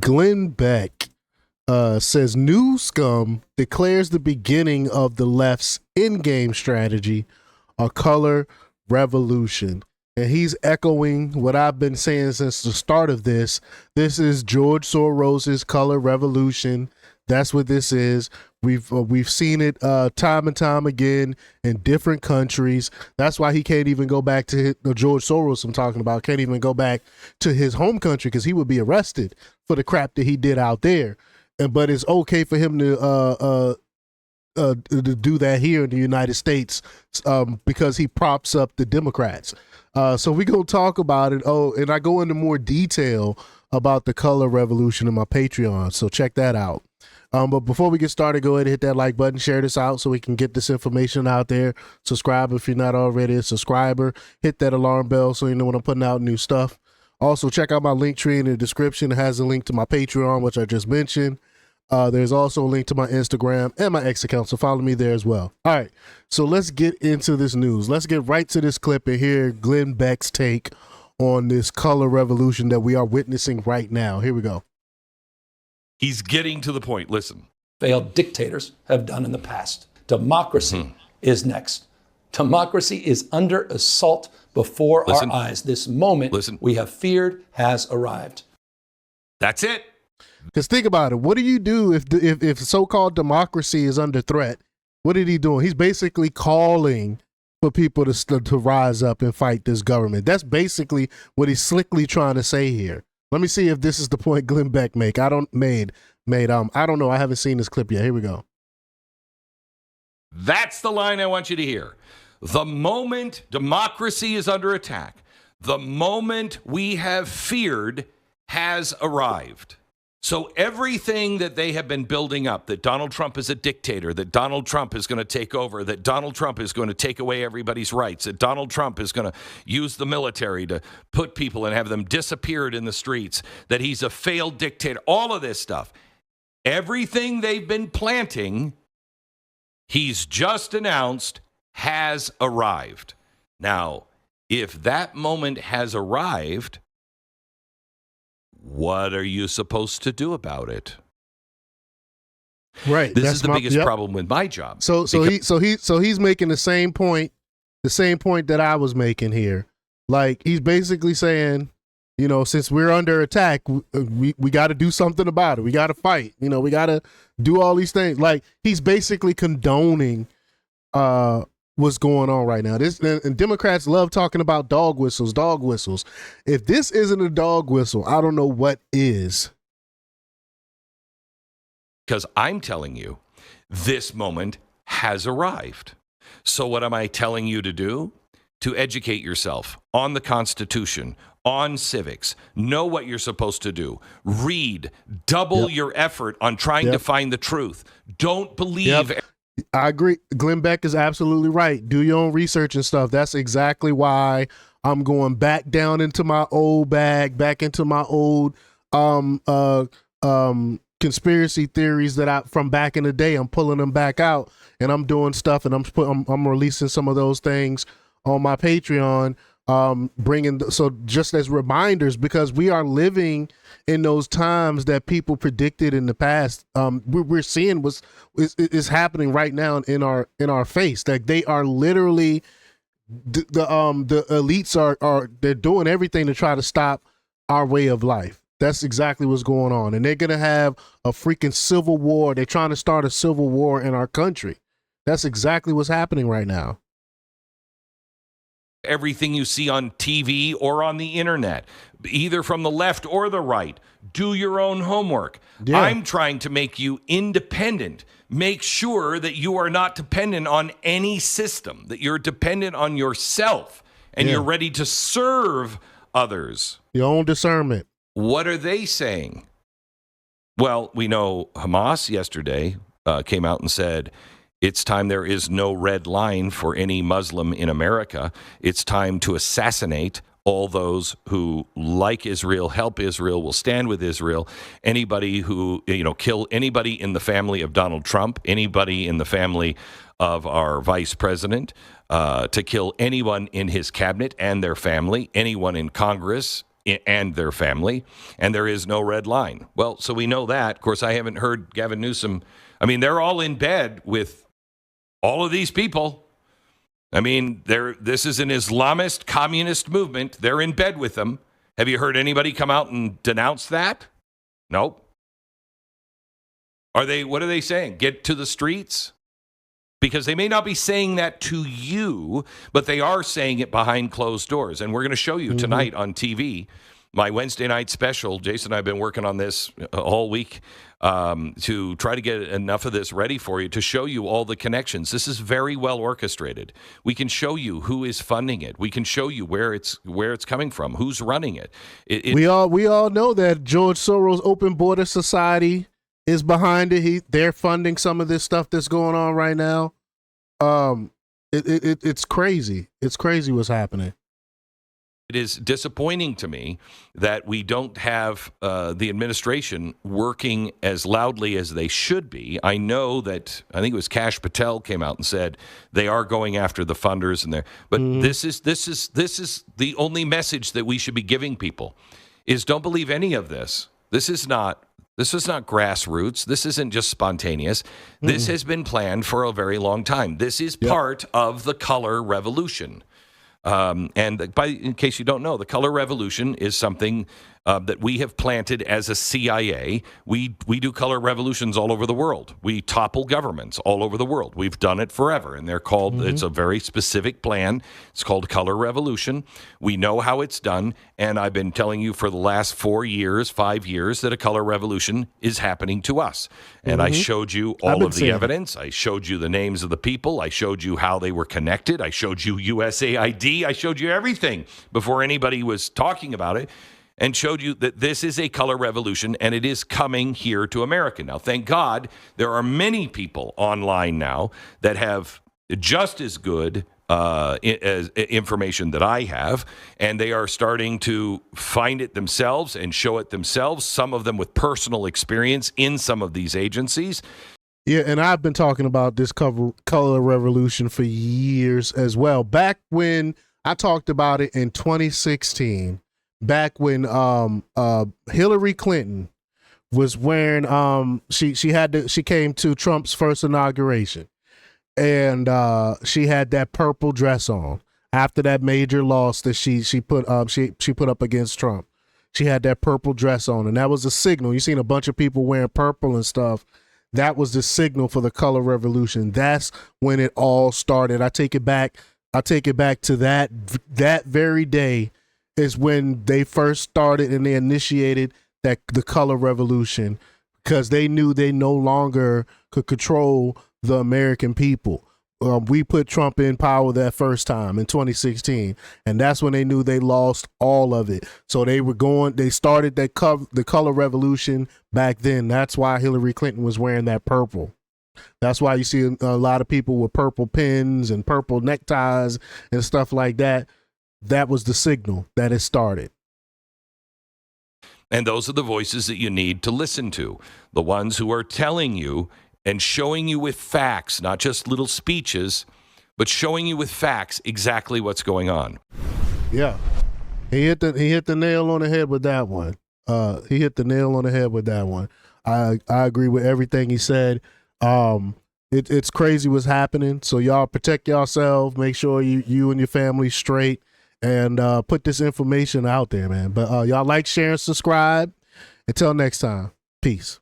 Glenn Beck says Newsom declares the beginning of the left's endgame strategy, a color revolution. And he's echoing what I've been saying since the start of this. This is George Soros's color revolution. That's what this is. We've seen it time and time again in different countries. That's why he can't even go back to the George Soros I'm talking about. Can't even go back to his home country because he would be arrested for the crap that he did out there. But it's okay for him to do that here in the United States because he props up the Democrats. So we're going to talk about it. Oh, and I go into more detail about the color revolution in my Patreon. So check that out. But before we get started, go ahead and hit that like button, share this out so we can get this information out there. Subscribe if you're not already a subscriber. Hit that alarm bell so you know when I'm putting out new stuff. Also, check out my link tree in the description. It has a link to my Patreon, which I just mentioned. There's also a link to my Instagram and my X account, so follow me there as well. All right, so let's get into this news. Let's get right to this clip and hear Glenn Beck's take on this color revolution that we are witnessing right now. Here we go. He's getting to the point. Listen. Failed dictators have done in the past. Democracy is next. Democracy is under assault before our eyes. This moment we have feared has arrived. That's it. Because think about it. What do you do if so-called democracy is under threat? What is he doing? He's basically calling for people to rise up and fight this government. That's basically what he's slickly trying to say here. Let me see if this is the point Glenn Beck make. I don't know. I haven't seen this clip yet. Here we go. That's the line I want you to hear. The moment democracy is under attack, the moment we have feared has arrived. So everything that they have been building up, that Donald Trump is a dictator, that Donald Trump is going to take over, that Donald Trump is going to take away everybody's rights, that Donald Trump is going to use the military to put people and have them disappeared in the streets, that he's a failed dictator, all of this stuff. Everything they've been planting, he's just announced, has arrived. Now, if that moment has arrived, what are you supposed to do about it? Right. This is the biggest problem with my job. So he's making the same point that I was making here. Like, he's basically saying, you know, since we're under attack, we got to do something about it. We got to fight. You know, we got to do all these things. Like, he's basically condoning what's going on right now. And Democrats love talking about dog whistles. If this isn't a dog whistle, I don't know what is. Because I'm telling you, this moment has arrived. So what am I telling you to do? To educate yourself on the Constitution, on civics, know what you're supposed to do, read, double your effort on trying to find the truth. Don't believe. I agree. Glenn Beck is absolutely right. Do your own research and stuff. That's exactly why I'm going back down into my old bag, back into my old conspiracy theories that from back in the day. I'm pulling them back out and I'm doing stuff and I'm releasing some of those things on my Patreon, so just as reminders, because we are living in those times that people predicted in the past. We're seeing what's is happening right now in our face. Like, they are literally the elites are they're doing everything to try to stop our way of life. That's exactly what's going on, and they're gonna have a freaking civil war. They're trying to start a civil war in our country. That's exactly what's happening right now. Everything you see on TV or on the internet, either from the left or the right. Do your own homework. Yeah. I'm trying to make you independent. Make sure that you are not dependent on any system, that you're dependent on yourself and you're ready to serve others. Your own discernment. What are they saying? Well, we know Hamas yesterday came out and said, it's time there is no red line for any Muslim in America. It's time to assassinate all those who like Israel, help Israel, will stand with Israel. Anybody who, kill anybody in the family of Donald Trump, anybody in the family of our vice president, to kill anyone in his cabinet and their family, anyone in Congress, and their family, and there is no red line. Well, so we know that. Of course, I haven't heard Gavin Newsom. I mean, they're all in bed with all of these people. I mean, this is an Islamist communist movement. They're in bed with them. Have you heard anybody come out and denounce that? Nope. What are they saying? Get to the streets? Because they may not be saying that to you, but they are saying it behind closed doors. And we're going to show you tonight on TV, my Wednesday night special. Jason and I have been working on this all week to try to get enough of this ready for you, to show you all the connections. This is very well orchestrated. We can show you who is funding it. We can show you where it's coming from, who's running it. We all know that George Soros' Open Border Society is behind it. They're funding some of this stuff that's going on right now. It's crazy. It's crazy what's happening. It is disappointing to me that we don't have the administration working as loudly as they should be. I know that, I think it was Kash Patel came out and said they are going after the funders but this is the only message that we should be giving people is don't believe any of this. This is not grassroots. This isn't just spontaneous. This has been planned for a very long time. This is part of the color revolution. In case you don't know, the color revolution is something that we have planted as a CIA. We do color revolutions all over the world. We topple governments all over the world. We've done it forever, and they're called, it's a very specific plan. It's called color revolution. We know how it's done, and I've been telling you for the last 5 years, that a color revolution is happening to us. And I showed you all of the evidence. I showed you the names of the people. I showed you how they were connected. I showed you USAID. I showed you everything before anybody was talking about it, and showed you that this is a color revolution, and it is coming here to America. Now, thank God, there are many people online now that have just as good information that I have, and they are starting to find it themselves and show it themselves, some of them with personal experience in some of these agencies. Yeah, and I've been talking about this color revolution for years as well. Back when I talked about it in 2016, back when Hillary Clinton was wearing she came to Trump's first inauguration, and she had that purple dress on after that major loss that she put up against Trump. She had that purple dress on, and that was a signal. You seen a bunch of people wearing purple and stuff. That was the signal for the color revolution. That's when it all started. I take it back to that very day is when they first started, and they initiated the color revolution, because they knew they no longer could control the American people. We put Trump in power that first time in 2016, and that's when they knew they lost all of it. So they started the color revolution back then. That's why Hillary Clinton was wearing that purple. That's why you see a lot of people with purple pins and purple neckties and stuff like that. That was the signal that it started. And those are the voices that you need to listen to. The ones who are telling you and showing you with facts, not just little speeches, but showing you with facts exactly what's going on. Yeah. He hit the nail on the head with that one. He hit the nail on the head with that one. I agree with everything he said. It's crazy what's happening. So y'all protect yourself. Make sure you and your family straight, and put this information out there, man. But y'all like, share, and subscribe. Until next time, peace.